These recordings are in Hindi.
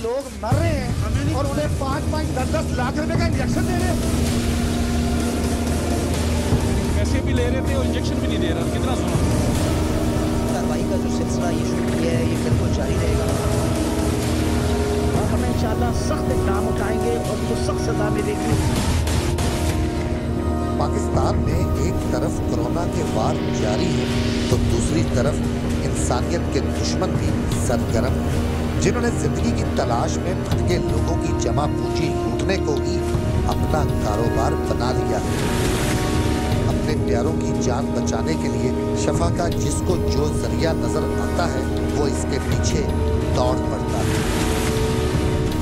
लोग मर रहे हैं और उन्हें 5-5, 10-10 लाख रुपए का इंजेक्शन दे रहे हैं। पैसे भी ले रहे थे और इंजेक्शन भी नहीं दे रहा। कितना सुना। कार्रवाई का जो सिलसिला ये शुरू किया है ये बिल्कुल जारी रहेगा और हम इंशाल्लाह सख्त इक़दाम उठाएंगे और उनको सख्त सजा मिलेगी। पाकिस्तान में एक तरफ कोरोना के वार जारी है तो दूसरी तरफ इंसानियत के दुश्मन भी सरगर्म हैं, जिन्होंने जिंदगी की तलाश में भटके लोगों की जमा पूंजी लूटने को ही अपना कारोबार बना लिया है। अपने प्यारों की जान बचाने के लिए शफा का जिसको जो जरिया नजर आता है वो इसके पीछे दौड़ पड़ता है।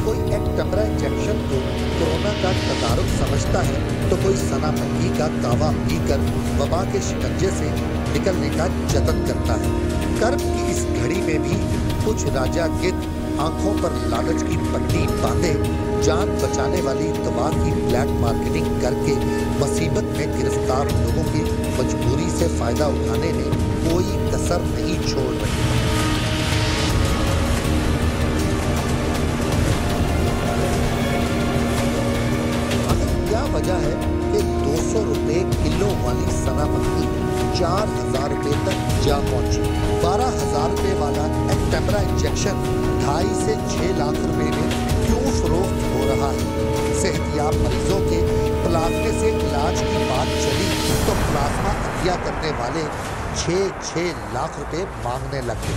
कोई एक टमरा इंजेक्शन को कोरोना का तदारुक समझता है तो कोई सनामंदी का कावा पीकर वबा के शिकंजे से निकलने का जतन करता है। कर्ब की इस घड़ी में भी कुछ राजा गिद्ध आंखों पर लालच की पट्टी बांधे जान बचाने वाली दवा की ब्लैक मार्केटिंग करके मुसीबत में गिरफ्तार लोगों की मजबूरी से फायदा उठाने में कोई कसर नहीं छोड़ रही। क्या वजह है कि 200 रुपए किलो वाली सनामंदी 4000 रुपए तक जा पहुंची। 12,000 रुपए वाला एक्टेमरा इंजेक्शन 2.5 से 6 लाख रुपए में क्यों फरोख्त हो रहा है। सेहतियाब मरीजों के प्लाज्मे से इलाज की बात चली तो प्लाज्मा अतिया करने वाले 6 लाख रुपए मांगने लगे।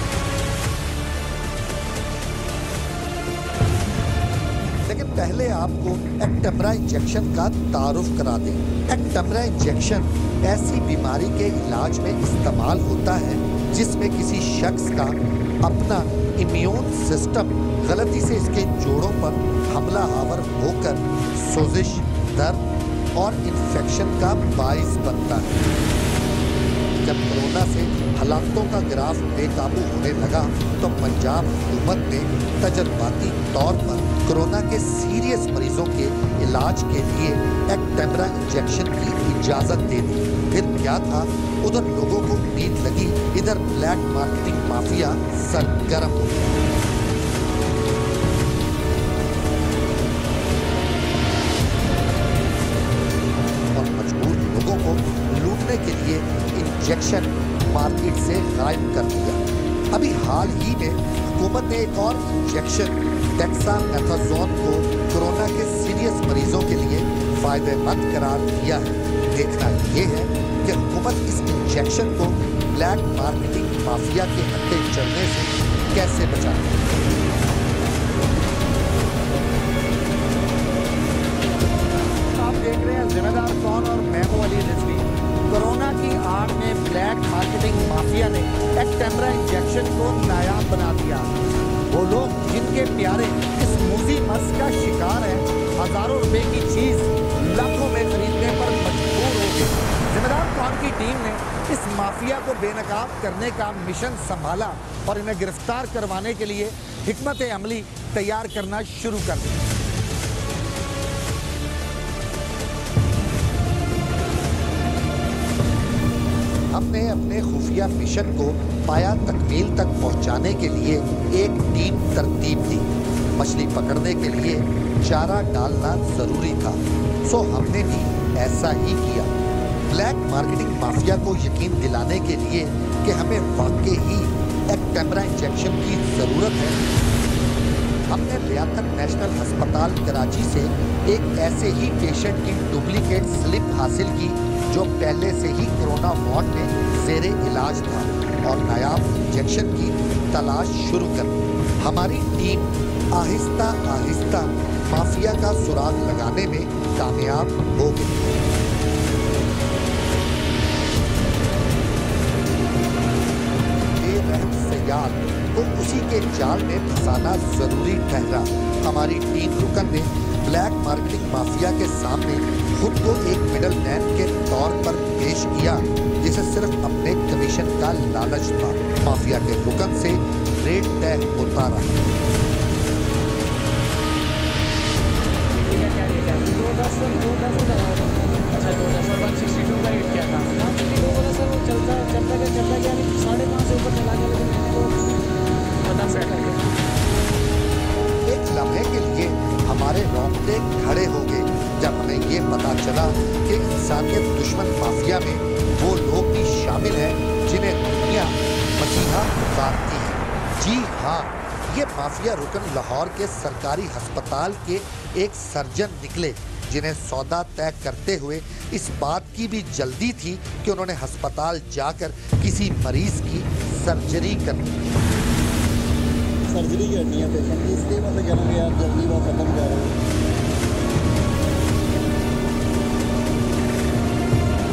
लेकिन पहले आपको एक्टेमरा इंजेक्शन का तारुफ करा दें। एक्टेमरा इंजेक्शन ऐसी बीमारी के इलाज में इस्तेमाल होता है जिसमें किसी शख्स का अपना इम्यून सिस्टम गलती से इसके जोड़ों पर हमला आवर होकर सोजिश, दर्द और इन्फेक्शन का बाइस बनता है। जब कोरोना से हालातों का ग्राफ बेकाबू होने लगा तो पंजाब हुकूमत ने तजर्बाती तौर पर कोरोना के सीरियस मरीजों के इलाज के लिए एक्टेमरा इंजेक्शन की इजाजत दे दी। फिर क्या था, उधर लोगों को उम्मीद लगी, इधर ब्लैक मार्केटिंग माफिया सरगर्म हो गया। और मजबूर लोगों को लूटने के लिए इंजेक्शन मार्केट से गायब कर दिया। अभी हाल ही में हुकूमत ने एक और इंजेक्शन डेक्सामेथासोन को कोरोना के सीरियस मरीजों के लिए फायदेमंद करार दिया है। देखना यह है कि हुकूमत इस इंजेक्शन को ब्लैक मार्केटिंग माफिया के हत्थे चढ़ने से कैसे बचाती है। आप देख रहे हैं जिम्मेदार कौन और मैं हूं अली रिजवी। कोरोना की आड़ में ब्लैक मार्केटिंग माफिया ने एक्टेमरा इंजेक्शन को नायाब बना दिया। वो लोग जिनके प्यारे इस मूजी मर्ज का शिकार है, हजारों रुपए की चीज लाखों में खरीदने पर मजबूर हो गए। जिम्मेदार कौन की टीम ने इस माफिया को बेनकाब करने का मिशन संभाला और इन्हें गिरफ्तार करवाने के लिए हिकमत अमली तैयार करना शुरू कर दी। हमने अपने खुफिया मिशन को पाया तकमील तक पहुंचाने के लिए एक टीम तरतीब दी। मछली पकड़ने के लिए चारा डालना जरूरी था, सो हमने भी ऐसा ही किया। ब्लैक मार्केटिंग माफिया को यकीन दिलाने के लिए कि हमें वाकई ही एक्टेमरा इंजेक्शन की जरूरत है, हमने लियाकत नेशनल अस्पताल कराची से एक ऐसे ही पेशेंट की डुप्लीकेट स्लिप हासिल की जो पहले से ही कोरोना वार्ड में ज़ेरे इलाज था और नायाब इंजेक्शन की तलाश शुरू कर दी। हमारी टीम आहिस्ता आहिस्ता माफिया का सुराग लगाने में कामयाब हो गई। बेरहम सयाद को उसी के जाल में फंसाना जरूरी ठहरा। हमारी टीम रुकन ने ब्लैक मार्केटिंग माफिया के सामने खुद को एक मिडल मैन के तौर पर पेश किया जिसे सिर्फ अपने कमीशन का लालच था। माफिया के रुकन से रेट तय होता रहा। लम्हे के लिए हमारे रोंगटे खड़े हो गए जब हमें ये पता चला कि इंसानियत दुश्मन माफिया में वो लोग भी शामिल हैं जिन्हें दुनिया मसीहा पुकारती है। जी हाँ, ये माफिया रुकन लाहौर के सरकारी अस्पताल के एक सर्जन निकले जिन्हें सौदा तय करते हुए इस बात की भी जल्दी थी कि उन्होंने अस्पताल जाकर किसी मरीज की सर्जरी करनी। सर्जरी करनी है पेशेंट की, इसलिए मैं तो कहूँगा यार जल्दी वो खत्म कर रहे हैं।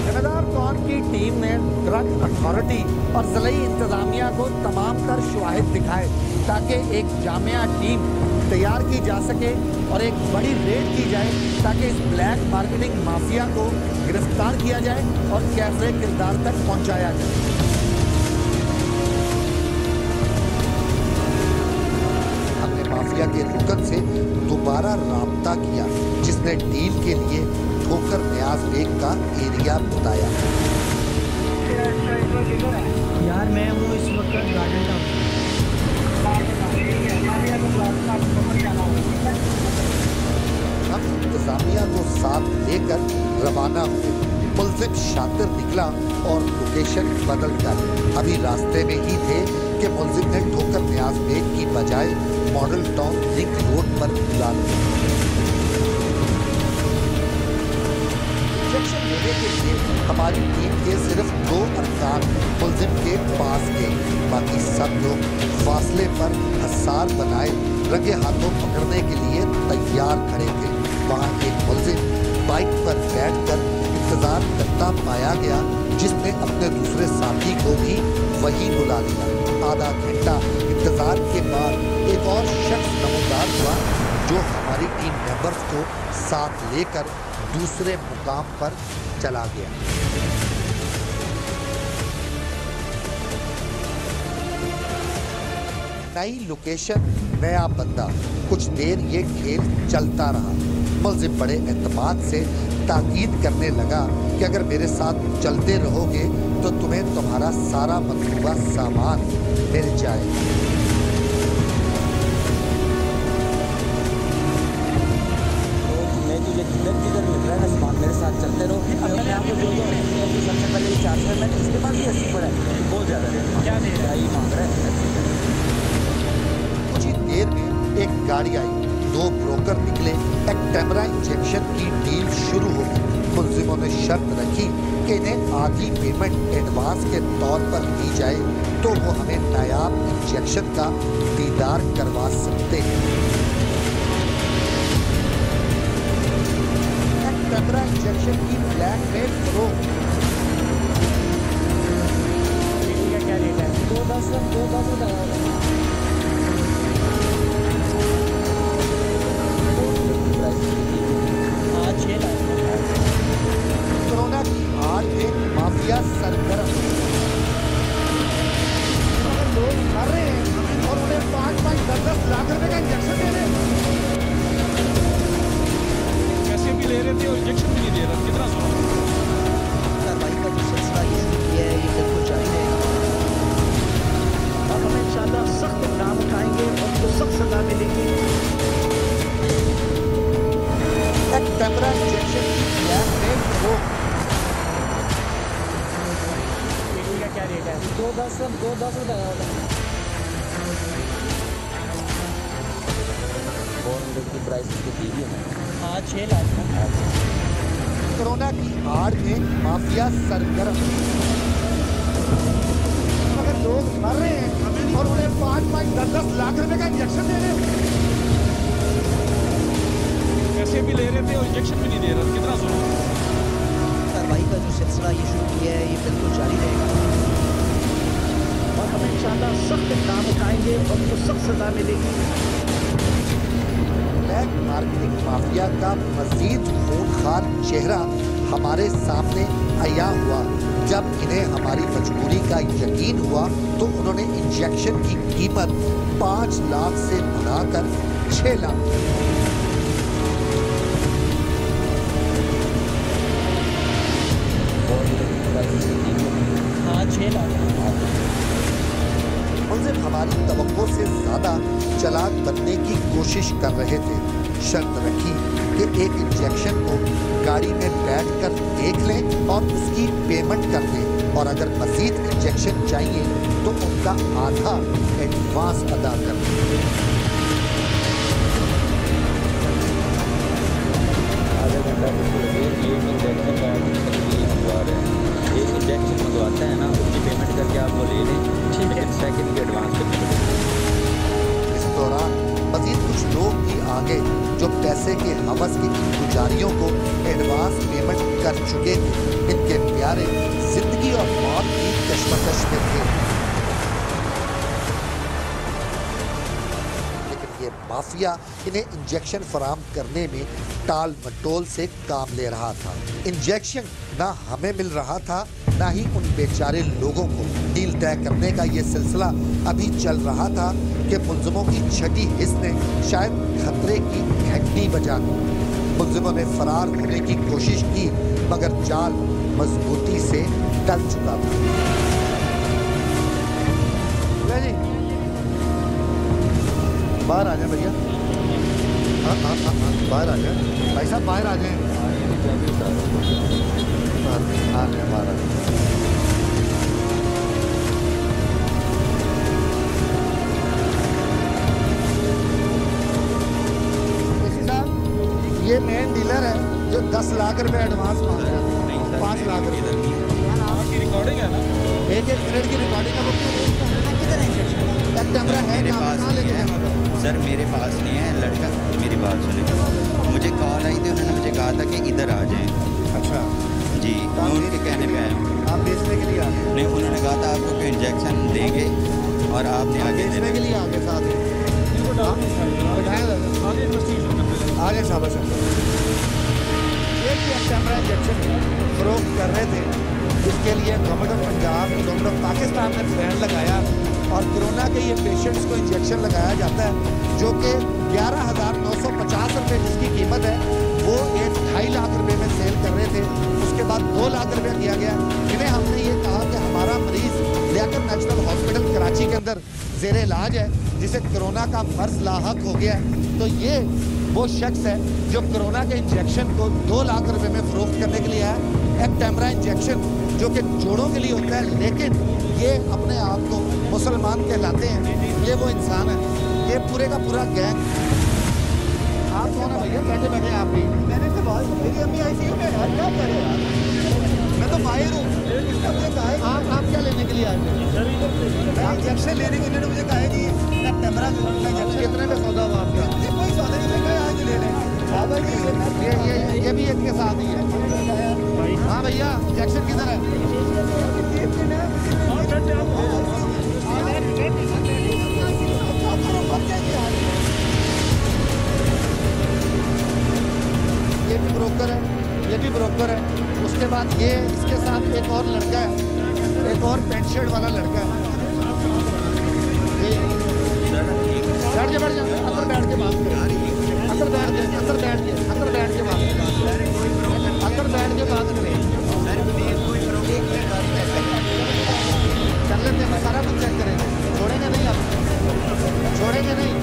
जिम्मेदार कौन की टीम ने ड्रग अथॉरिटी और ज़िले इंतजामिया को तमाम तर शवाहिद दिखाए ताकि एक जामिया टीम तैयार की जा सके और एक बड़ी रेड की जाए ताकि इस ब्लैक मार्केटिंग माफिया को गिरफ्तार किया जाए और कैफे किरदार तक पहुंचाया जाए। हमने माफिया के रुकन से दोबारा राब्ता किया जिसने डील के लिए ठोकर न्याज बेग का एरिया बताया। यार मैं हूँ इस वक्त गार्डन टाउन। हम इंतजामिया को साथ लेकर रवाना हुए। मुल्जिम शातिर निकला और लोकेशन बदल कर अभी रास्ते में ही थे कि मुल्जिम ने ठोकर न्याज बेग की बजाय मॉडल टाउन लिंक रोड पर बुला लिया। इंजेक्शन लेने के लिए हमारी टीम के सिर्फ 2 अरकान मुल्जिम के पास गए, बाकी सब लोग फासले पर हसार बनाए रंगे हाथों पकड़ने के लिए तैयार खड़े थे। वहाँ एक मुल्जिम बाइक पर बैठकर इंतजार करता पाया गया जिसने अपने दूसरे साथी को भी वही बुला लिया। आधा घंटा इंतजार के बाद एक और शख्स नमूदार हुआ जो हमारी टीम मेंबर्स को साथ लेकर दूसरे मुकाम पर चला गया। नई लोकेशन, नया बंदा, कुछ देर ये खेल चलता रहा। मुल्जिम बड़े एतमाद से ताकीद करने लगा कि अगर मेरे साथ चलते रहोगे तो तुम्हें तुम्हारा सारा मतलूबा सामान मिल जाएगा। जिधर मिल रहा है सामान मेरे साथ चलते रहो। अपने आप को जो सबसे पहले 400 में इसके पास भी 80 पड़ा है, बहुत ज़्यादा है। क्या दे रहा है, मांग रहा है। कुछ ही देर में एक गाड़ी आई, 2 ब्रोकर निकले, एक कैमरा इंजेक्शन की डील शुरू हो गई। मुल्जिमों ने शर्त रखी कि इन्हें आधी पेमेंट एडवांस के तौर पर दी जाए तो वो हमें नायाब इंजेक्शन का दीदार करवा सकते हैं। कैमरा इंजेक्शन की ब्लैकमेल करो। क्या रेट है? 210 कोरोना की आड़ में माफिया सरगर्म। अगर लोग मर रहे हैं और उन्हें 5-5, 10-10 लाख रुपए का इंजेक्शन दे रहे हैं। पैसे भी ले रहे थे और इंजेक्शन भी नहीं दे रहा, कितना सुना। कार्रवाई का जो सिलसिला ये शुरू किया है ये बिल्कुल जारी रहेगा और हम इंशाल्लाह सख्त इक़दाम उठाएंगे और उनको सख्त सजा मिलेगी। एक कैमरा इंजेक्शन की ब्लैकमेल करो। क्या रेट है? 210 की प्राइस इसकी दी है। हाँ 6 लाख का। कोरोना की आड़ में माफिया सरगर्म। अगर लोग मर रहे हैं और उन्हें 5-5, 10-10 लाख रुपए का इंजेक्शन दे रहे हैं। पैसे भी ले रहे थे और इंजेक्शन भी नहीं दे रहा, कितना सुना। कार्रवाई का जो सिलसिला ये शुरू किया है ये बिल्कुल जारी रहेगा और हम इंशाल्लाह सख्त इक़दाम उठाएंगे और उनको सख्त सजा मिलेगी। ब्लैक मार्केटिंग माफिया का मजीद खूंखार चेहरा हमारे सामने आया हुआ जब इन्हें हमारी मजबूरी का यकीन हुआ तो उन्होंने इंजेक्शन की कीमत 5 लाख से बढ़ाकर 6 लाख। हाँ 6 लाख। मुलजिम हमारी तवक्को से ज्यादा चालाक बनने की कोशिश कर रहे थे। शर्त रखी कि एक इंजेक्शन को गाड़ी में बैठकर देख लें और उसकी पेमेंट कर दें, और अगर मजीद इंजेक्शन चाहिए तो उनका आधा एडवांस अदा कर दें। एक इंजेक्शन मंगवाता है ना, उसकी पेमेंट करके आप वो ले लें, लेकिन सेकंड की एडवांस करनी पड़ेगी। इस दौरान मजीद कुछ लोग भी आ गए जो पैसे के हवस की पुजारियों को एडवांस पेमेंट कर चुके थे। इनके प्यारे जिंदगी और मौत की कश्मकश में थे, लेकिन ये माफिया इन्हें इंजेक्शन फराम करने में टाल मटोल से काम ले रहा था। इंजेक्शन ना हमें मिल रहा था, ना ही उन बेचारे लोगों को। डील तय करने का ये सिलसिला अभी चल रहा था कि मुलजिमों की छठी हिस्स ने शायद खतरे की घंटी बजा दी। मुलजिमों ने फरार होने की कोशिश की, मगर जाल मजबूती से टल चुका था। जी बाहर आ जाए भैया। हाँ हाँ हाँ हाँ बाहर आ जाए भाई साहब, बाहर आ जाए। हाँ बाहर आ जाए। ये मेन डीलर है जो 10 लाख रुपए एडवांस मांग रहा है, 5 लाख रुपए। रिकॉर्डिंग है ना, एक मिनट की रिकॉर्डिंग है। कैमरा है मेरे पास नहीं है सर, मेरे पास नहीं है। लड़का मेरी बात सुने, मुझे कॉल आई थी, उन्होंने मुझे कहा था कि इधर आ जाएं। अच्छा जी, मैं उनके कहने पे आया हूँ। आप बेचने के लिए आ गए? नहीं, उन्होंने कहा था आपको कोई इंजेक्शन देंगे और आपने आगे बेचने के लिए आ गए साथ ही। आगे शाबाश। एक कैमरा इंजेक्शन फरोख्त कर रहे थे, जिसके लिए government of Punjab, government of Pakistan ने बैन लगाया और कोरोना के ये पेशेंट्स को इंजेक्शन लगाया जाता है, जो कि 11,950 रुपये जिसकी कीमत है, वो 2.5 लाख रुपए में सेल कर रहे थे। उसके बाद 2 लाख रुपया किया गया। इन्हें हमने ये कहा कि हमारा मरीज लियाकत नेशनल हॉस्पिटल कराची के अंदर जेर इलाज है, जिसे कोरोना का मर्ज लाहक हो गया है। तो ये वो शख्स है जो कोरोना के इंजेक्शन को 2 लाख रुपए में फरोख्त करने के लिए आया। एक टेमरा इंजेक्शन जो कि जोड़ों के लिए होता है, लेकिन ये अपने आप को मुसलमान कहलाते हैं। ये वो इंसान है, ये पूरे का पूरा गैंग। आप कौन है भैया? बैठे बैठे आप भी। मैंने से बात, मेरी अम्मी आईसीयू में है, क्या करे यार? मैं तो माहिर हूँ। आप क्या लेने के लिए आए थे? इंजेक्शन लेने के लिए मुझे कहा कि टेमरा इंजेक्शन कितने का सौदा हुआ आपका? कोई सौदा नहीं, मैं आज ले लें। ये भी एक के साथ ही है। हाँ भैया, इंजेक्शन किधर है? ये भी ब्रोकर है, ये भी ब्रोकर है। उसके बाद ये इसके साथ एक और लड़का है, एक और पेंट शर्ट वाला लड़का है। बैठ जा, बैठ जा, अंदर बैठ के बात करें। अंदर बैठ के, अंदर बैठ के, अंदर बैठ के बात करें। अंदर बैठ के बात करें। कर लेते हैं, सारा कुछ चेक करेंगे। छोड़ेंगे नहीं, आप छोड़ेंगे नहीं।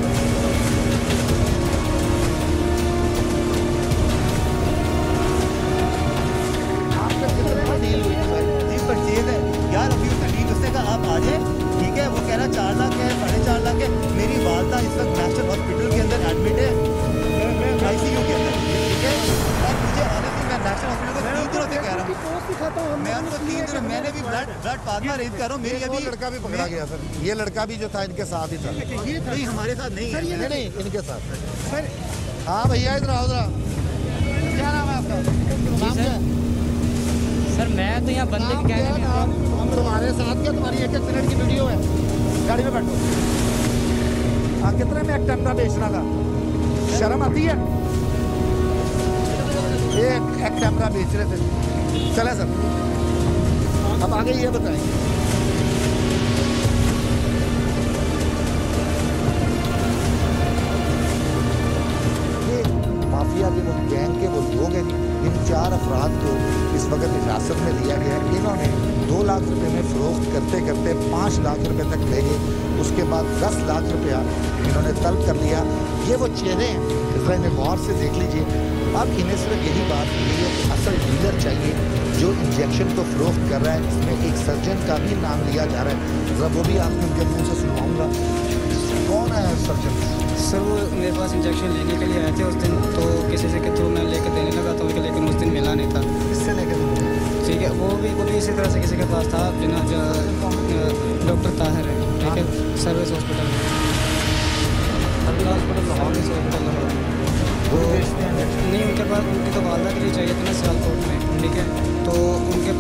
आपके कितने में डील हुई है? जी परचेज है यार, अभी उसका डील उसने कहा आप आ जाए, ठीक है। वो कह रहा 4 लाख है, 4.5 लाख है। मेरी वालदा इस वक्त नेशनल हॉस्पिटल के अंदर एडमिट है, ICU के अंदर, ठीक है। और मुझे ऑनेस्टली मैं नेशनल हॉस्पिटल को 3 दिनों से कह रहा हूँ, मैं उनको 3 दिनों, मैंने भी ब्लड प्लाज्मा अरेंज कर रहा हूँ। मेरी अभी लड़का भी पकड़ा गया सर, ये लड़का भी जो था इनके साथ ही था। ये नहीं हमारे साथ नहीं है, नहीं नहीं, इनके साथ सर। हाँ भैया, इधर आओ जरा। क्या नाम है आपका? नाम क्या है? सर मैं तो यहाँ बंदे नाम के क्या है? कहने नाम हम तुम्हारे साथ क्या? तुम्हारी 1-1 मिनट की वीडियो है। गाड़ी में बैठो। हाँ, कितने में एक टेमरा बेचना था? शर्म आती है? ये एक टेमरा बेच रहे थे। चले सर, अब आगे ये बताएं। ये माफिया के वो गैंग के वो लोग हैं जी, इन 4 अफराद को इस वक्त हिरासत में लिया गया। इन्होंने 2 लाख रुपए में फ़रोख्त करते करते 5 लाख रुपए तक ले गए। उसके बाद 10 लाख रुपया इन्होंने तलब कर लिया। ये वो चेहरे हैं, ज़रा इन्हें गौर से देख लीजिए। अब इन्हें सिर्फ यही बात मिली है कि असल डीलर चाहिए जो इंजेक्शन को फ़रोख्त कर रहा है। इसमें एक सर्जन का भी नाम लिया जा रहा है, ज़रा वो भी आपने उनके मुँह से सुनवाऊँगा। कौन है सर्जन? सर वो मेरे पास इंजेक्शन लेने के लिए आए थे उस दिन, तो किसी से के थ्रू मैं लेकर देने लगा था उनके, लेकिन उस दिन मिला नहीं था। किससे लेकर? ठीक है, वो भी इसी तरह से किसी के पास था, डॉक्टर ताहिर है, ठीक है, सर्विस हॉस्पिटल नहीं, उनके पास उनकी तो वालदा के लिए चाहिए था ना सियालकोट में, ठीक है, तो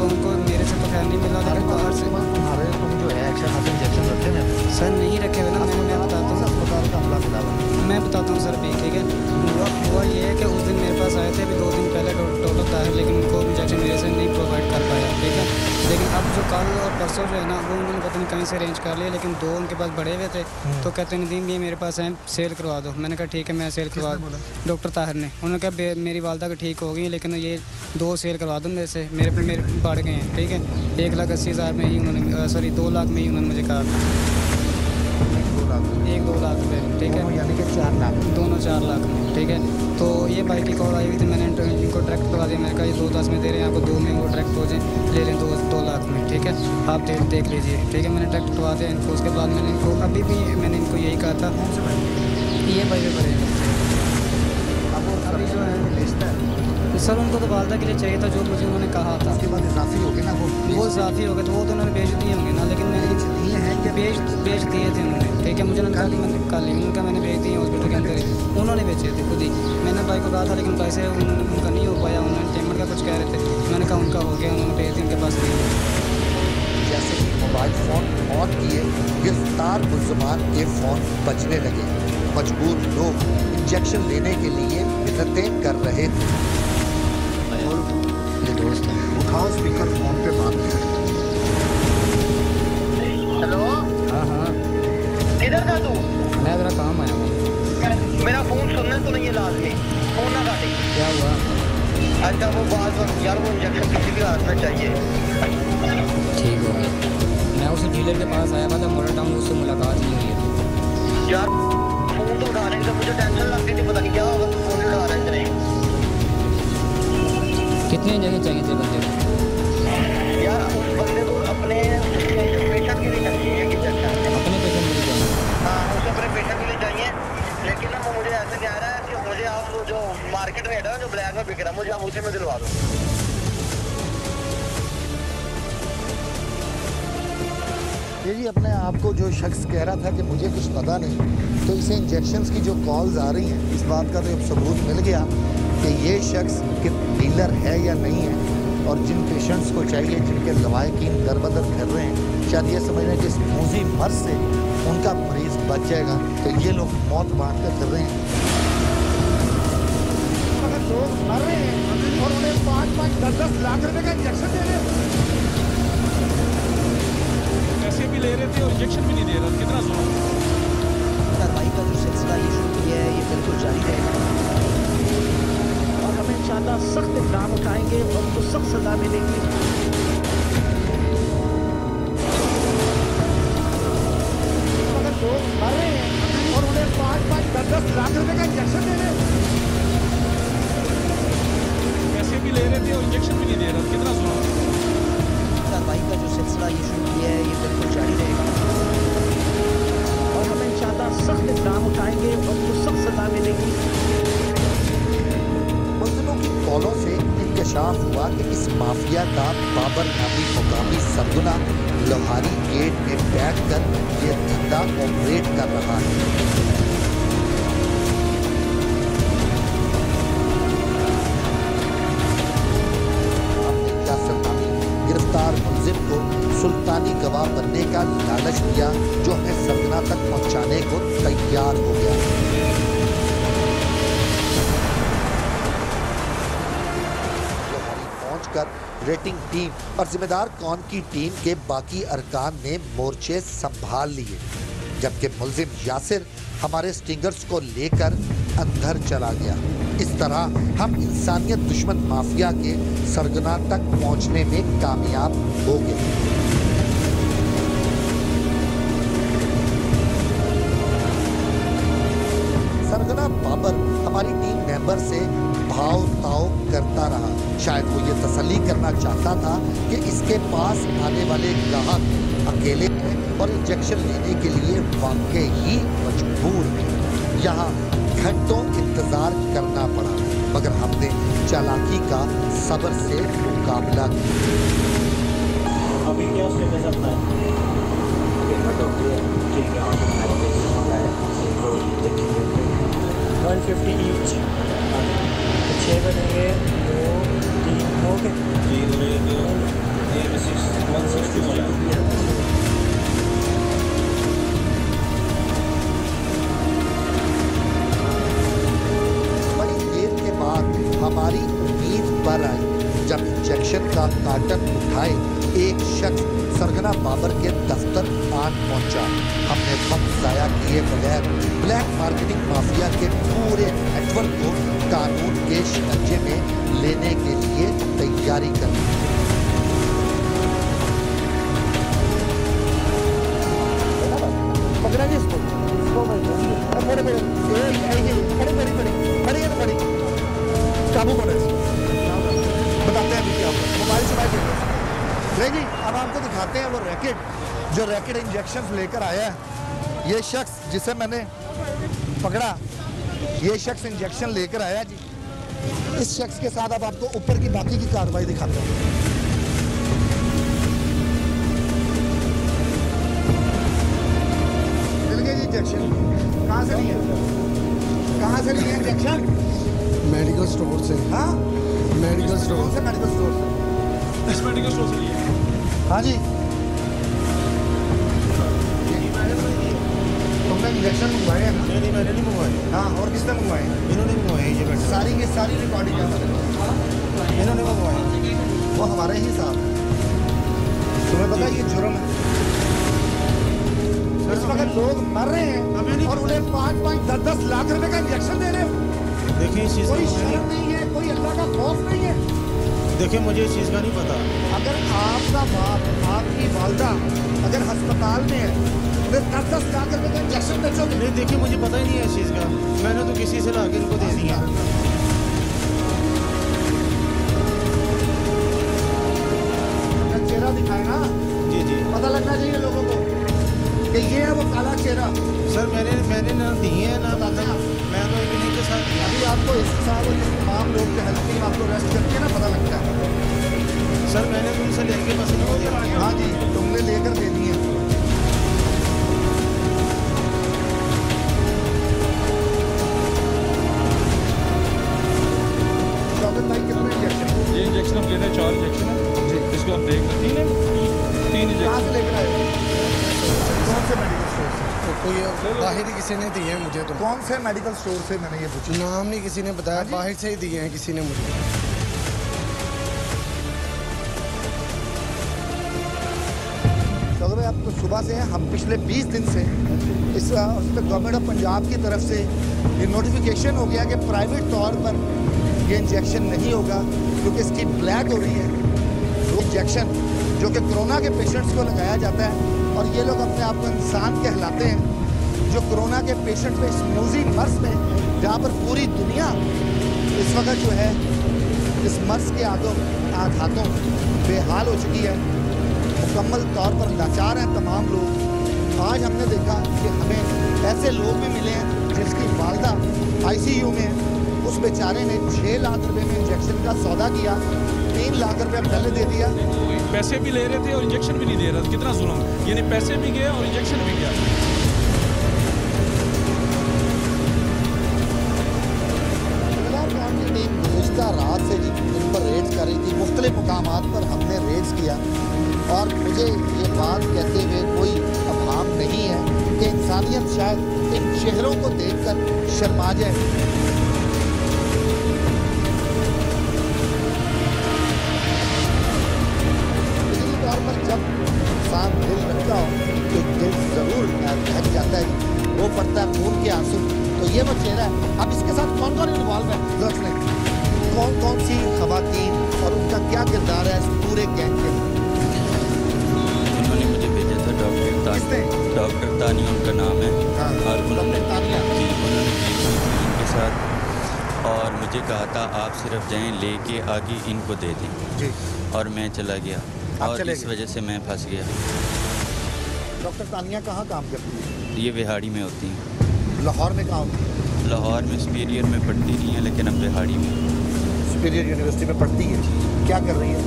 उनको मेरे से तो खैर नहीं मिला, लेकिन बाहर से तुम्हारे तुम जो है एक्शन इंजेक्शन रखे हैं सर नहीं रखे हुए ना, मैं बताता हूँ अस्पताल का हमला खुला हुआ। मैं बताता हूँ सर भी, ठीक है। हुआ ये है कि उस दिन मेरे पास आए थे अभी 2 दिन पहले डॉक्टर ताहिर, लेकिन उनको इंजेक्शन मेरे से नहीं प्रोवाइड कर पाया, ठीक है। लेकिन अब जो कल और परसों जो है ना वो उन्होंने पता नहीं कहीं से अरेंज कर लिया, लेकिन 2 उनके पास बड़े हुए थे, तो कहते नदीम ये मेरे पास हैं, सेल करवा दो। मैंने कहा ठीक है मैं सेल करवा दूँ। डॉक्टर ताहिर ने, उन्होंने कहा मेरी वालदा का ठीक हो गई, लेकिन ये 2 सेल करवा दूँ मेरे से, मेरे बढ़ गए हैं, ठीक है। 1,80,000 में ही उन्होंने, सॉरी 2 लाख में ही उन्होंने मुझे कहा 1-2 लाख रुपये, ठीक है, यानी कि 4 लाख, दोनों 4 लाख में, ठीक है। तो ये भाई की कॉल आई हुई थी, मैंने इनको डायरेक्ट करवा दिया। मैंने कहा ये 2-10 में दे रहे हैं आपको, 2 में वो डायरेक्ट हो जाए, ले लें 2 लाख में, ठीक है, आप देख लीजिए, ठीक है। मैंने डायरेक्ट करवा दिया इनको। उसके बाद मैंने इनको अभी भी मैंने इनको यही कहा था, ये भाई भी बड़े अभी जो है सर उनको तो वालदा के लिए चाहिए था जो मुझे उन्होंने कहा था। उसके बाद इजाफी हो गए ना, वो इजाफी हो गए तो वो तो उन्होंने बेच दिए होंगे ना, लेकिन मैंने दिए हैं कि बेच दिए थे उन्होंने, ठीक है। मुझे उन्होंने कहा कि मैंने कल ही उनका मैंने बेच दिए हॉस्पिटल के अंदर ही, उन्होंने बेचे थे खुद ही। मैंने भाई को कहा था लेकिन पैसे उनका नहीं हो पाया, उन्होंने पेमेंट का कुछ कह रहे थे, मैंने कहा उनका हो गया, उन्होंने बेच दिए, उनके पास नहीं। जैसे कि मोबाइल फ़ोन ऑन किए गिरफ्तार मुल्ज़मान के फ़ोन बजने लगे। मजबूर लोग इंजेक्शन लेने के लिए मिन्नतें कर रहे थे। ये दोस्त है, उठाओ स्पीकर फ़ोन पे बात करें। हेलो, हाँ किधर था तू? मैं ज़रा काम आया हूँ। मेरा फोन सुनना तो नहीं है लाजमी, फोन ना काटे। क्या हुआ? अच्छा वो बात यार, वो इंजेक्शन किसी भी हाथ में चाहिए। ठीक हो गया, मैं उस डीलर के पास आया था मोटर टाउन, उससे मुलाकात नहीं हुई है। यार फोन तो उठा रहे थे, मुझे टेंशन लगती थी, पता नहीं क्या होगा, तो फोन उठा रहे थे नहीं। कितने इंजेक्शन चाहिए थे बंदे को? यार उस बंदे को अपने पेशेंट के लिए चाहिए इंजेक्शन। अपने पेशेंट के लिए चाहिए? हाँ उसे अपने पेशेंट के लिए चाहिए, लेकिन ना वो मुझे ऐसे कह रहा है कि मुझे आप वो जो मार्केट में है ना जो ब्लैक में बिक रहा है, मुझे आप उसी में दिलवा दो। ये जी अपने आप को जो शख्स कह रहा था कि मुझे कुछ पता नहीं, तो इसे इंजेक्शंस की जो कॉल्स आ रही हैं इस बात का तो अब सबूत मिल गया कि ये शख्स कि डीलर है या नहीं है, और जिन पेशेंट्स को चाहिए जिनके लवाहिकीन दरबदर कर रहे हैं, शायद ये समझ रहे हैं कि इस मूजी मर्ज से उनका मरीज बच जाएगा, तो ये लोग मौत बांट कर कर रहे हैं। अगर लोग मर रहे हैं और उन्हें 5-5, 10-10 लाख रुपए का इंजेक्शन दे रहे हैं, पैसे भी ले रहे थे और इंजेक्शन भी नहीं दे रहा, कितना जुल्म। कार्रवाई का जो सिलसिला ये शुरू किया है ये बिल्कुल जारी रहेगा, और हम इंशाल्लाह सख्त इक़दाम उठाएंगे और उनको सख्त सज़ा मिलेगी। अगर लोग मर रहे हैं और उन्हें 5-5, 10-10 लाख रुपए का इंजेक्शन दे रहे हैं, पैसे भी ले रहे थे और इंजेक्शन भी नहीं दे रहा, कितना जुल्म। कार्रवाई का जो सिलसिला ये शुरू किया है ये बिल्कुल जारी रहेगा, और हम इंशाल्लाह सख्त इक़दाम उठाएंगे और उनको सख्त सज़ा मिलेगी। मुल्ज़िमों की कॉलों से इंकशाफ हुआ कि इस माफिया का बाबर नामी मुकामी सरगना लोहारी गेट में बैठकर ये धंधा ऑपरेट कर रहा है। गिरफ्तार मुल्जिम को सुल्तानी गवाह बनने का लालच दिया, जो हमें सरगना तक पहुंचाने को तैयार हो गया। पहुंचकर रेटिंग टीम और जिम्मेदार कौन की टीम के बाकी अरकान ने मोर्चे संभाल लिए, जबकि मुल्जिम यासिर हमारे स्टिंगर्स को लेकर अंदर चला गया। इस तरह हम इंसानियत दुश्मन माफिया के सरगना तक पहुंचने में कामयाब हो गए। सरगना बाबर हमारी टीम मेंबर से भाव ताव करता रहा। शायद वो ये तसल्ली करना चाहता था कि इसके पास आने वाले ग्राहक अकेले हैं और इंजेक्शन लेने के लिए वाकई ही मजबूर हैं। यहाँ घंटों इंतजार करना पड़ा, मगर हमने चालाकी का सब्र से मुकाबला किया। अभी क्या स्टेटस अपना है? ठीक है, 150 ईच, 6 बनेंगे, 2 3 हो गए जी। और 160 हमारी उम्मीद पर आई जब इंजेक्शन का कार्टन उठाए एक शख्स सरगना बाबर के दफ्तर आन पहुंचा। हमने वक्त जाया किए बगैर ब्लैक मार्केटिंग माफिया के पूरे नेटवर्क को कानून के शिकंजे में लेने के लिए तैयारी कर ली। काबू करो इसको, बताते हैं अभी क्या होगा। मोबाइल से बाइक नहीं जी, अब आपको दिखाते हैं वो रैकेट जो रैकेट इंजेक्शन लेकर आया है। ये शख्स जिसे मैंने पकड़ा, ये शख्स इंजेक्शन लेकर आया जी। इस शख्स के साथ अब आपको ऊपर की बाकी की कार्रवाई दिखाते हैं। मिल गए जी इंजेक्शन। कहाँ से लिए, कहाँ से लिए इंजेक्शन? मेडिकल स्टोर से। हाँ, मेडिकल स्टोर से, मेडिकल स्टोर से। इस मेडिकल स्टोर से लिए? हाँ जी। तुमने इंजेक्शन मंगवाए हैं ना? नहीं, मैंने नहीं मंगवाए। हाँ, और किसने मंगवाए? इन्होंने मंगवाए। ये बैठे सारी की सारी रिकॉर्डिंग है, इन्होंने मंगवाए। वो हमारे ही साथ। तुम्हें पता है ये जुर्म है। इस वक्त लोग मर रहे हैं और उन्हें 5-5, 10-10 लाख रुपए का इंजेक्शन दे रहे हो। देखिए इस चीज़ कोई शर्म नहीं है, कोई अल्लाह का खौफ नहीं है। देखिए मुझे इस चीज़ का नहीं पता। अगर आपका बाप, आपकी वालदा अगर अस्पताल में है तो 10-10 लाख रुपए का इंजेक्शन बेचोगे? नहीं, देखिए मुझे पता ही नहीं है इस चीज़ का। मैंने तो किसी से लाके इनको दे दिया। चेहरा दिखाए ना जी जी, पता लगना चाहिए लोगों को कि ये है वो काला चेहरा। सर मैंने ना दिए हैं ना, मतलब मैं तो इन्हीं के साथ। अभी आपको इस साल तमाम लोग के हेल्प टीम आपको रेस्ट करके ना पता लगता है। सर मैंने तो उनसे लेके बस इनको दिया। हाँ जी, तुमने लेकर दे दिए। डॉक्टर भाई कितने इंजेक्शन? ये इंजेक्शन हम लेने 4 इंजेक्शन है जी। इसको हम देख लें 3 इंजेक्शन। कहाँ से लेकर आए? कौन से मेडिकल स्टोर से? तो कोई बाहर ही किसी ने दिए हैं मुझे। तो कौन से मेडिकल स्टोर से, मैंने ये पूछा। नाम नहीं किसी ने बताया, बाहर से ही दिए हैं किसी ने मुझे। चलो भाई, अब तो सुबह से हैं हम, पिछले 20 दिन से इस गवर्नमेंट ऑफ पंजाब की तरफ से ये नोटिफिकेशन हो गया कि प्राइवेट तौर पर ये इंजेक्शन नहीं होगा क्योंकि इसकी ब्लैक हो रही है। वो इंजेक्शन जो कि कोरोना के पेशेंट्स को लगाया जाता है और ये लोग अपने आप को इंसान कहलाते हैं, जो कोरोना के पेशेंट पे इस मूजी मर्ज में, जहाँ पर पूरी दुनिया इस वक्त जो है इस मर्ज के आघातों बेहाल हो चुकी है, मुकम्मल तौर पर लाचार हैं तमाम लोग। आज हमने देखा कि हमें ऐसे लोग भी मिले हैं जिसकी वालदा ICU में है। उस बेचारे ने 6 लाख रुपए में इंजेक्शन का सौदा किया, 3 लाख रुपए पहले दे दिया। पैसे भी ले रहे थे और इंजेक्शन भी नहीं दे रहा था। कितना जुल्म, यानी पैसे भी गए और इंजेक्शन भी गया। गुज़िश्ता रात से जी इन पर रेड्स कर रही थी, मुख्तलिफ मुकामात पर हमने रेड्स किया और मुझे ये बात कहते हुए कोई अभाम नहीं है कि इंसानियत शायद इन चेहरों को देखकर शर्मा जाए। इसी तौर पर जब इंसान दिल रखता हो तो दिल ज़रूर बहक जाता है, वो पड़ता है खून के आंसू। तो ये वो चेहरा है। अब इसके साथ कौन कौन इन्वॉल्व है जरा सुने, कौन कौन सी खवातीन और उनका क्या किरदार है इस पूरे गैंग के? उन्होंने मुझे भेजा था डॉक्टर तानिया उनका नाम है। हाँ, और उन्होंने तानिया उनके साथ और मुझे कहा था आप सिर्फ जाएं लेके आगे इनको दे दें जी। और मैं चला गया और इस वजह से मैं फंस गया। डॉक्टर तानिया कहाँ काम करती है? ये बिहाड़ी में होती हैं। लाहौर में कहाँ होती है? लाहौर में सुपीरियर में पढ़ती नहीं है, लेकिन अब बिहाड़ी में सुपीरियर यूनिवर्सिटी में पढ़ती है। क्या कर रही है?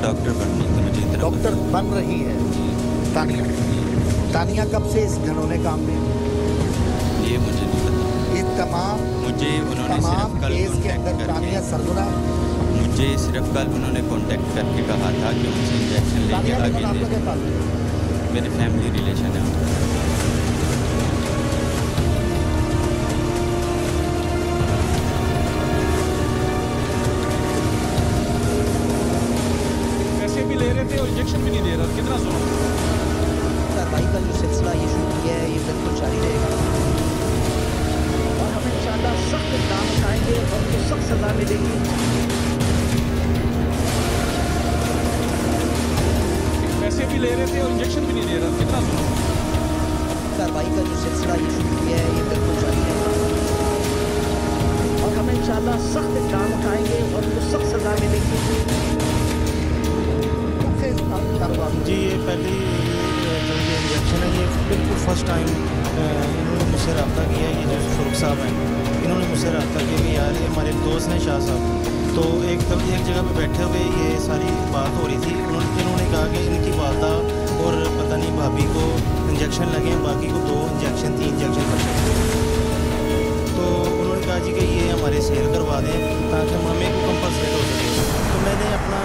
डॉक्टर बननी थी मुझे। डॉक्टर बन रही है तानिया। तानिया कब से इस घनौने काम में? ये मुझे नहीं पता। ये तमाम उन्होंने सिर्फ कल केस के अंदर तानिया सरगुना है। मुझे सिर्फ कल उन्होंने कांटेक्ट करके कहा था कि उनसे इंजेक्शन लेके आगे दे। मेरे फैमिली रिलेशन है। पैसे भी ले रहे थे और इंजेक्शन भी नहीं दे रहा। कितना सुना? कार्रवाई का जो सिलसिला ये शुरू किया है ये बिल्कुल जारी रहेगा और हम इंशाल्लाह सख्त इक़दाम उठाएंगे और उनको सख्त सज़ा मिलेगी। पैसे भी ले रहे थे और इंजेक्शन भी नहीं दे रहा। कितना सुना? कार्रवाई का जो सिलसिला ये शुरू किया है ये बिल्कुल जारी रहेगा और हम इंशाल्लाह सख्त इक़दाम उठाएंगे और उनको सख्त सज़ा मिलेगी। जी ये पहली जो ये इंजेक्शन है ये बिल्कुल फर्स्ट टाइम इन्होंने मुझसे रब्ता किया। ये जो शुरू साहब हैं इन्होंने मुझसे रब्ता किया कि यार ये हमारे दोस्त हैं शाह साहब। तो एक जगह पे बैठे हुए ये सारी बात हो रही थी। इन्होंने कहा कि इनकी वालदा और पता नहीं भाभी को इंजेक्शन लगे हैं, बाकी को 2 इंजेक्शन 3 इंजेक्शन कर सकते। तो उन्होंने कहा जी कि ये हमारे सेल करवा दें ताकि हमें को कंपलसेट हो सके। तो मैंने अपना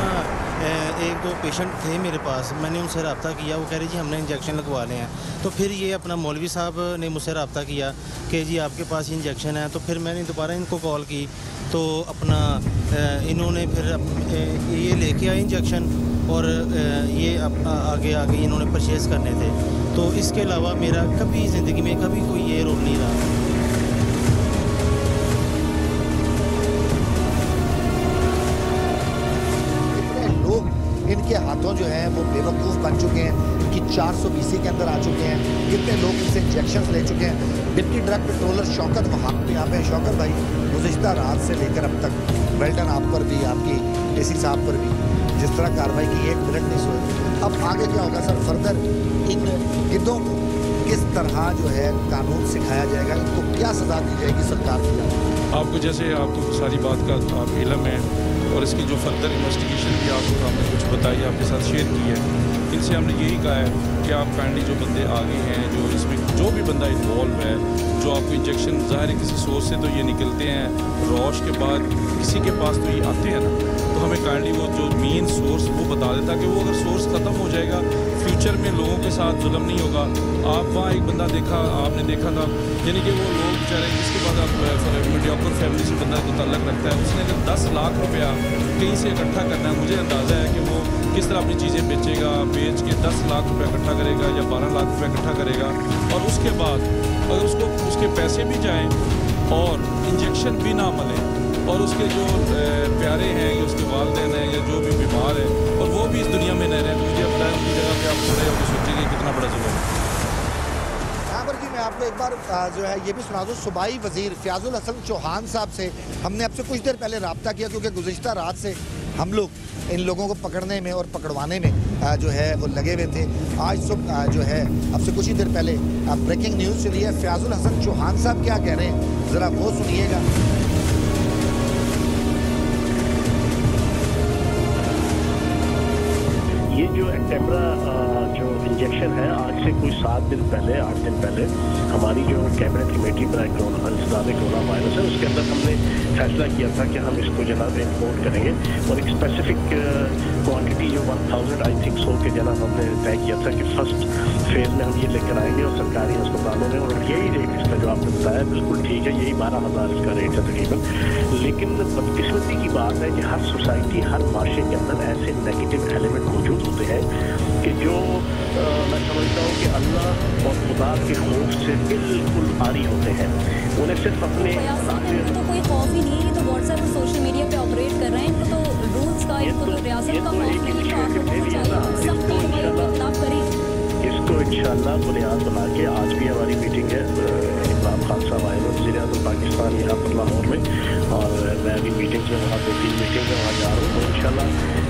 1-2 पेशेंट थे मेरे पास, मैंने उनसे रब्ता किया। वो कह रहे जी हमने इंजेक्शन लगवा ले हैं। तो फिर ये अपना मौलवी साहब ने मुझसे रब्ता किया कि जी आपके पास इंजेक्शन है। तो फिर मैंने दोबारा इनको कॉल की तो अपना इन्होंने फिर ये लेके आए इंजेक्शन और ये आगे इन्होंने परचेज़ करने थे। तो इसके अलावा मेरा कभी ज़िंदगी में कभी कोई ये रोल नहीं रहा। इनके हाथों जो हैं वो बेवकूफ़ बन चुके हैं कि 420 के अंदर आ चुके हैं। कितने लोग इनसे इंजेक्शन ले चुके हैं। डिप्टी ड्रग कंट्रोलर शौकत वहाँ पे यहाँ पे शौकत भाई गुज़िश्ता रात से लेकर अब तक वेल्डन आप पर भी, आपकी एसी साहब पर भी जिस तरह कार्रवाई की 1 मिनट नहीं सोए। अब आगे क्या होगा सर? फर्दर इन गिद्धों को किस तरह जो है कानून सिखाया जाएगा? इनको क्या सज़ा दी जाएगी सरकार की? आपको जैसे आपको सारी बात का आप इल्म है और इसकी जो फर्दर इन्वेस्टिगेशन भी आपको हमने कुछ बताई, आपके साथ शेयर की है। इनसे हमने यही कहा है कि आप काइंडली जो बंदे आगे हैं, जो इसमें जो भी बंदा इन्वॉल्व है, जो आपको इंजेक्शन ज़ाहिर है किसी सोर्स से तो ये निकलते हैं, रौश के बाद किसी के पास तो ये आते हैं ना, तो हमें काइंडली वो जो मेन सोर्स वो बता देता कि वो अगर सोर्स ख़त्म हो जाएगा फ्यूचर में लोगों के साथ जुल्म नहीं होगा। आप वहाँ एक बंदा आपने देखा था, यानी कि वो लोग बेचारे जिसके बाद आप मीडियोकर फैमिली से बंदा को ताल्लुक़ रखता है, उसने अगर 10 लाख रुपया कहीं से इकट्ठा करना है, मुझे अंदाज़ा है कि वो किस तरह अपनी चीज़ें बेचेगा, बेच के 10 लाख रुपया इकट्ठा करेगा या 12 लाख रुपया इकट्ठा करेगा और उसके बाद अगर उसको उसके पैसे भी जाएँ और इंजेक्शन भी ना मिले और उसके जो प्यारे हैं या उसके वालिदैन हैं या जो भी बीमार है और वो भी इस दुनिया में नहीं रहे, तो मुझे अपना उनकी जगह पे आप खड़े होकर सोचेंगे कितना बड़ा जुल्म है। यहाँ पर जी मैं आपको एक बार जो है ये भी सुना दूँ, सूबाई वज़ीर फ़याज़ुल हसन चौहान साहब से हमने आपसे कुछ देर पहले रब्ता किया क्योंकि गुज़िश्ता रात से हम लोग इन लोगों को पकड़ने में और पकड़वाने में जो है वो लगे हुए थे। आज सुबह जो है अब से कुछ ही देर पहले ब्रेकिंग न्यूज़ चली है। फ़याज़ुल हसन चौहान साहब क्या कह रहे हैं ज़रा वो सुनिएगा। ये जो एक्टेम्ब्रा जो इंजेक्शन है आज से कोई 7 दिन पहले 8 दिन पहले हमारी जो कैबिनेट कमेटी पर कोरोना वायरस है उसके अंदर हमने फैसला किया था कि हम इसको जनाब इम्पोर्ट करेंगे और एक स्पेसिफिक क्वांटिटी जो 1000 आई थिंक 100 के जनाब हमने तय किया था कि फर्स्ट फेज में हम ये लेकर आएंगे और सरकारी अस्पतालों में, और यही रेट इसका जो आपने बताया बिल्कुल ठीक है, यही 12,000 इसका रेट है तकरीबन। लेकिन बदकिस्मती की बात है कि हर सोसाइटी हर माशरे के अंदर ऐसे नेगेटिव एलिमेंट मौजूद होते हैं कि जो मैं समझता हूँ कि अल्लाह और खुदा के खौफ से बिल्कुल आरी होते हैं। उन्हें सिर्फ अपने तो कोई खौफ ही नहीं है, ये तो इंशाल्लाह बुनियाद बना के आज भी हमारी मीटिंग है इमरान खान साहब आए हुए वज़ीर आज़म पाकिस्तान यहाँ पर लाहौर में, और मैं अभी मीटिंग्स में वहाँ 2-3 मीटिंग में वहाँ जा रहा हूँ। तो इंशाल्लाह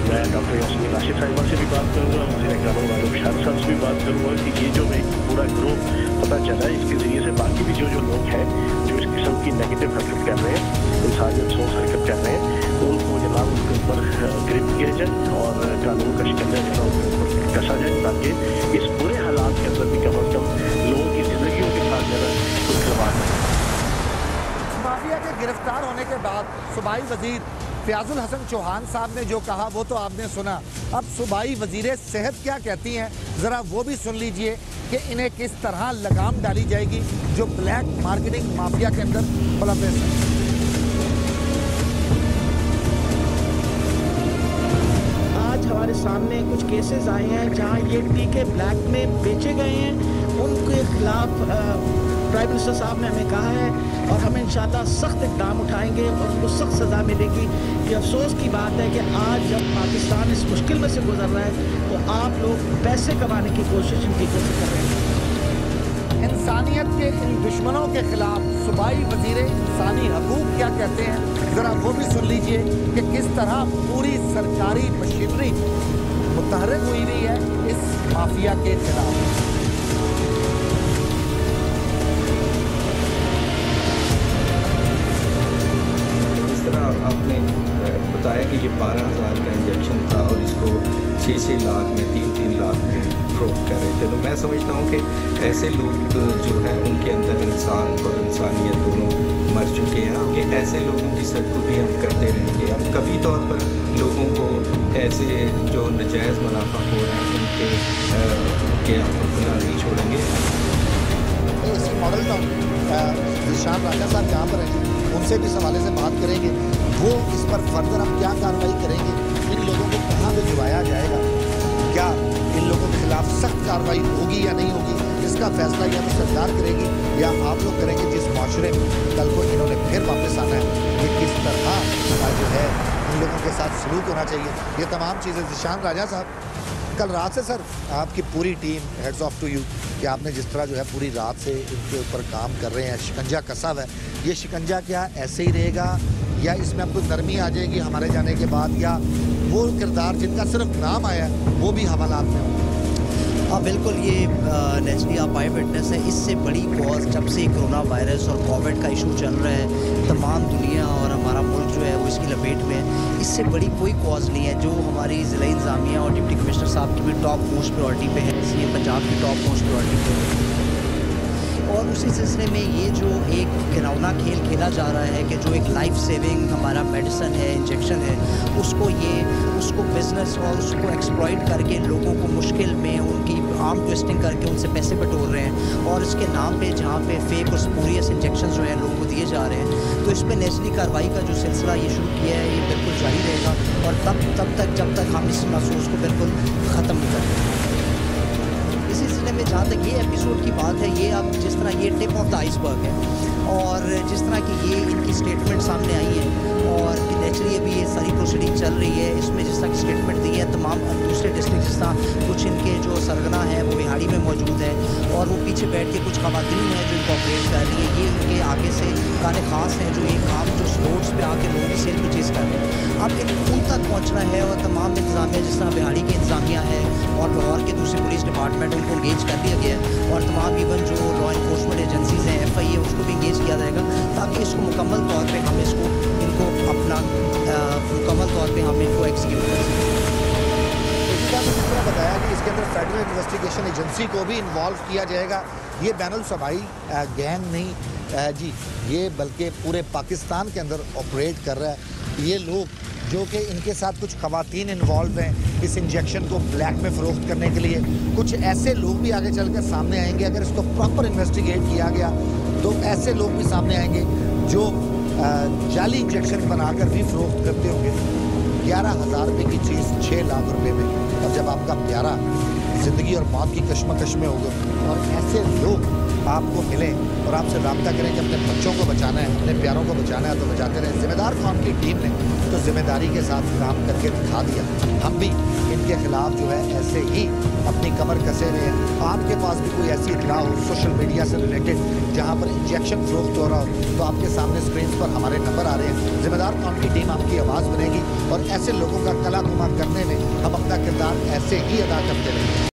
मैं डॉक्टर यास्मीन राशिद साहिबा से भी बात करूँगा, वज़ीर अक़राम वाले बशार साहब से भी बात करूँगा कि ये जो एक पूरा ग्रुप पता चला है, इसके ज़रिए से बाकी भी जो लोग हैं जो इस किस्म की नेगेटिव हरकत कर रहे हैं, इंसानियत सोच हरकत कर रहे हैं, उनको जनाब उनके ऊपर गिरफ्त किया जाए और कानून का शिकंजा जो है उनके ऊपर कसा जाए, ताकि इस पूरे हालात के अंदर भी कम अज़ कम लोगों की ज़िंदगियों के साथ जो है कोई खिलवाड़ नहीं। माफिया के गिरफ्तार होने के बाद सूबाई वजीर फयाजुल हसन चौहान साहब ने जो कहा वो तो आपने सुना। अब सूबाई वजीर सेहत क्या कहती हैं, ज़रा वो भी सुन लीजिए कि इन्हें किस तरह लगाम डाली जाएगी जो ब्लैक मार्केटिंग माफिया के अंदर मुलव्वस है। आज हमारे सामने कुछ केसेस आए हैं जहां ये टीके ब्लैक में बेचे गए हैं, उनके खिलाफ प्राइम मिनिस्टर साहब ने हमें कहा है और हम इंशाल्लाह सख्त इक़दाम उठाएंगे और उनको सख्त सज़ा मिलेगी। ये अफसोस की बात है कि आज जब पाकिस्तान इस मुश्किल में से गुजर रहा है तो आप लोग पैसे कमाने की कोशिश इन टीकों से कर रहे हैं। इंसानियत के इन दुश्मनों के खिलाफ सूबाई वजीर इंसानी हकूक क्या कहते हैं, ज़रा वो भी सुन लीजिए कि किस तरह पूरी सरकारी मशीनरी मुतहर्रिक हुई हुई है इस माफिया के खिलाफ। आपने बताया कि ये 12,000 का इंजेक्शन था और इसको 6-6 लाख में 3-3 लाख में फरोख्त कर रहे थे। तो मैं समझता हूँ कि ऐसे लोग जो हैं उनके अंदर इंसान और इंसानियत दोनों मर चुके हैं कि ऐसे लोगों की सरगुर्दी हम करते रहेंगे। हम कभी तौर पर लोगों को ऐसे जो नजायज़ मुनाफा हो रहे हैं उनके अपना नहीं छोड़ेंगे। इसी मॉडल का दिलशान राजा साहब यहाँ पर हैं, उनसे भी इस हवाले से बात करेंगे। वो इस पर फर्दर अब क्या कार्रवाई करेंगे, इन लोगों को कहाँ भिजवाया जाएगा, क्या इन लोगों के खिलाफ सख्त कार्रवाई होगी या नहीं होगी, इसका फैसला या तो सरकार करेगी या आप लोग करेंगे। जिस माशरे में कल को इन्होंने फिर वापस आना है, ये किस तरह का जो है इन लोगों के साथ सलूक होना चाहिए, ये तमाम चीज़ें। दिलशान राजा साहब, कल रात से सर आपकी पूरी team, hats off to you, कि आपने जिस तरह जो है पूरी रात से इनके ऊपर काम कर रहे हैं, शिकंजा कसा हुआ है। ये शिकंजा क्या ऐसे ही रहेगा या इसमें अब कोई नरमी आ जाएगी हमारे जाने के बाद, या वो किरदार जिनका सिर्फ नाम आया है वो भी हवालात में होंगे? हाँ बिल्कुल, ये नेचुरली आप आई विटनेस है। इससे बड़ी कॉज जब से कोरोना वायरस और कोविड का इशू चल रहा है, तमाम दुनिया और हमारा मुल्क जो है वो इसकी लपेट में है। इससे बड़ी कोई कॉज नहीं है। जो हमारी ज़िला इंतज़ामिया और डिप्टी कमिश्नर साहब की भी टॉप मोस्ट प्रायोरिटी पे है, इसलिए पंजाब की टॉप मोस्ट प्रायोरिटी पे है। और उसी सिलसिले में ये जो एक घिनौना खेल खेला जा रहा है कि जो एक लाइफ सेविंग हमारा मेडिसिन है, इंजेक्शन है, उसको बिजनेस और उसको एक्सप्लॉइट करके लोगों को मुश्किल में उनकी आर्म ट्विस्टिंग करके उनसे पैसे बटोर रहे हैं, और इसके नाम पे जहाँ पे फेक और स्पूरियस इंजेक्शन जो है लोगों को दिए जा रहे हैं। तो इस पर नेचुरली कार्रवाई का जो सिलसिला ये शुरू किया है ये बिल्कुल जारी रहेगा, और तब तक जब तक हम इस महसूस को बिल्कुल ख़त्म नहीं करते। इसी सिलसिले में जहाँ तक ये एपिसोड की बात है, ये अब जिस तरह ये टिप ऑफ द आइसबर्ग है, और जिस तरह की ये इनकी स्टेटमेंट सामने आई है, और नेचुरली अभी ये सारी प्रोसीडिंग चल रही है, इसमें जिस तरह की स्टेटमेंट दी है तमाम दूसरे डिस्ट्रिक्ट, जिस तरह कुछ इनके जो सरगना हैं वो बिहाड़ी में मौजूद है, और वो पीछे बैठ के कुछ ख़वातीन हैं जो इनको ऑपरेट कर रही है, ये उनके आगे से काने खास हैं जो एक काम जो रोड्स पे आके लोगों की सेल परचेज़ कर रहे हैं। अब उन तक पहुँचना है, और तमाम इंतजामिया जिस तरह बिहाड़ी की इंतजामिया है और लाहौर के दूसरे पुलिस डिपार्टमेंट, उनको इंगेज कर दिया गया है, और तमाम इवन जो लॉ इन्फोर्समेंट एजेंसीज़ हैं, FIA, उसको भी इंगेज किया जाएगा, ताकि इसको मुकम्मल तौर पे हम इनको अपना मुकम्मल तौर पे हम इनको एक्सिक्यूट कर सकें। जिस तरह बताया कि इसके अंदर फेडरल इन्वेस्टिगेशन एजेंसी को भी इन्वॉल्व किया जाएगा। ये बैनुल सूबाई गैंग नहीं जी, ये बल्कि पूरे पाकिस्तान के अंदर ऑपरेट कर रहा है। ये लोग जो कि इनके साथ कुछ ख़वातीन इन्वॉल्व हैं इस इंजेक्शन को ब्लैक में फ़रोख्त करने के लिए, कुछ ऐसे लोग भी आगे चल कर सामने आएंगे। अगर इसको प्रॉपर इन्वेस्टिगेट किया गया तो ऐसे लोग भी सामने आएंगे जो जाली इंजेक्शन बनाकर भी फ़रोख्त करते होंगे। 11,000 रुपये की चीज़ 6 लाख रुपए में, और जब आपका प्यारा ज़िंदगी और मौत की कश्मकश में होगा और ऐसे लोग आपको मिलें और आपसे रब्ता करें कि अपने बच्चों को बचाना है, अपने प्यारों को बचाना है, तो बचाते रहें। जिम्मेदार कौम की टीम ने तो जिम्मेदारी के साथ काम करके दिखा दिया। हम भी इनके खिलाफ जो है ऐसे ही अपनी कमर कसे हुए हैं। आपके पास भी कोई ऐसी इत्तला हो सोशल मीडिया से रिलेटेड जहां पर इंजेक्शन फरोख्त हो रहा हो, तो आपके सामने स्क्रीन पर हमारे नंबर आ रहे हैं। जिम्मेदार कौम की टीम आपकी आवाज़ बनेगी और ऐसे लोगों का कला कुमा करने में हम अपना किरदार ऐसे ही अदा करते रहेंगे।